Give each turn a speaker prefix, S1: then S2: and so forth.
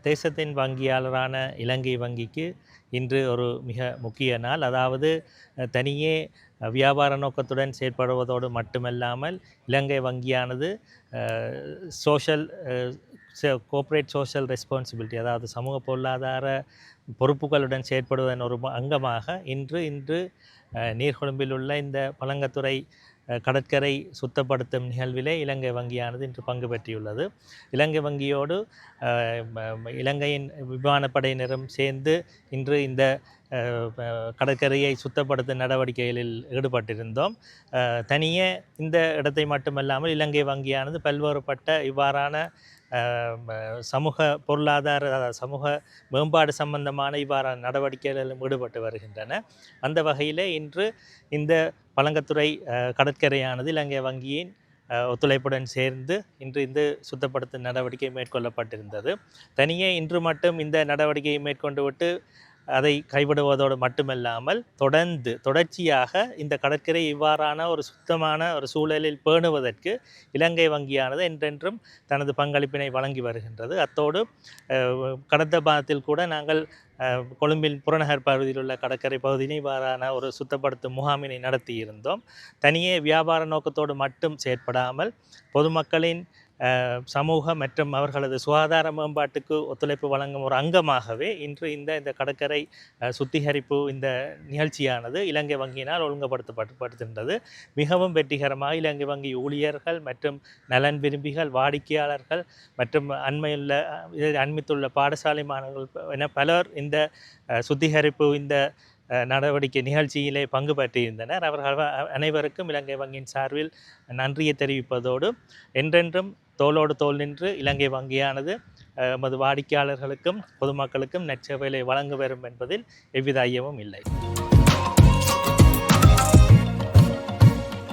S1: தேசத்தின் வங்கியாளரான இலங்கை வங்கிக்கு இன்று ஒரு மிக முக்கிய நாள். அதாவது தனியே வியாபார நோக்கத்துடன் செயற்படுவதோடு மட்டுமல்லாமல் இலங்கை வங்கியானது சோஷல் கோஆப்ரேட் சோஷியல் ரெஸ்பான்சிபிலிட்டி, அதாவது சமூக பொருளாதார பொறுப்புகளுடன் செயற்படுவதன் ஒரு அங்கமாக இன்று நீர்கொழும்பில் உள்ள இந்த பழங்கத்துறை கடற்கரை சுத்தப்படுத்தும் நிகழ்விலே இலங்கை வங்கியானது இன்று பங்கு பெற்றியுள்ளது. இலங்கை வங்கியோடு இலங்கையின் விமானப்படையினரும் சேர்ந்து இன்று இந்த கடற்கரையை சுத்தப்படுத்தும் நடவடிக்கைகளில் ஈடுபட்டிருந்தோம். தனியே இந்த இடத்தை மட்டுமல்லாமல் இலங்கை வங்கியானது பல்வேறுபட்ட இவ்வாறான சமூக பொருளாதார சமூக மேம்பாடு சம்பந்தமான இவ்வாறான நடவடிக்கைகளிலும் ஈடுபட்டு வருகின்றன. அந்த வகையில் இன்று இந்த பழங்கத்துறை கடற்கரையானது இலங்கை வங்கியின் ஒத்துழைப்புடன் சேர்ந்து இன்று இந்த சுத்தப்படுத்தும் நடவடிக்கை மேற்கொள்ளப்பட்டிருந்தது. தனியே இன்று மட்டும் இந்த நடவடிக்கையை மேற்கொண்டு விட்டு அதை கைவிடுவதோடு மட்டுமல்லாமல் தொடர்ச்சியாக இந்த கடற்கரை இவ்வாறான ஒரு சுத்தமான ஒரு சூழலில் பேணுவதற்கு இலங்கை வங்கியானது என்றென்றும் தனது பங்களிப்பினை வழங்கி வருகின்றது. அத்தோடு கடந்த மாதத்தில் கூட நாங்கள் கொழும்பில் புறநகர் பகுதியில் உள்ள கடற்கரை பகுதியில் இவ்வாறான ஒரு சுத்தப்படுத்தும் முகாமினை நடத்தியிருந்தோம். தனியே வியாபார நோக்கத்தோடு மட்டும் செயற்படாமல் பொதுமக்களின் சமூக மற்றும் அவர்களது சுகாதார மேம்பாட்டுக்கு ஒத்துழைப்பு வழங்கும் ஒரு அங்கமாகவே இன்று இந்த கடற்கரை சுத்திகரிப்பு இந்த நிகழ்ச்சியானது இலங்கை வங்கியினால் ஒழுங்குபடுத்தப்படுகின்றது. மிகவும் வெற்றிகரமாக இலங்கை வங்கி ஊழியர்கள் மற்றும் நலன் விரும்பிகள், வாடிக்கையாளர்கள் மற்றும் அண்மித்துள்ள பாடசாலை மாணவர்கள் என பலர் இந்த சுத்திகரிப்பு இந்த நடவடிக்கை நிகழ்ச்சியிலே பங்கு பெற்றிருந்தனர். அவர்கள் அனைவருக்கும் இலங்கை வங்கியின் சார்பில் நன்றியை தெரிவிப்பதோடு என்றென்றும் தோளோடு தோள் நின்று இலங்கை வங்கியானது எமது வாடிக்கையாளர்களுக்கும் பொதுமக்களுக்கும் நற்சேவைகளை வழங்க வரும் என்பதில் எவ்வித ஐயமும் இல்லை.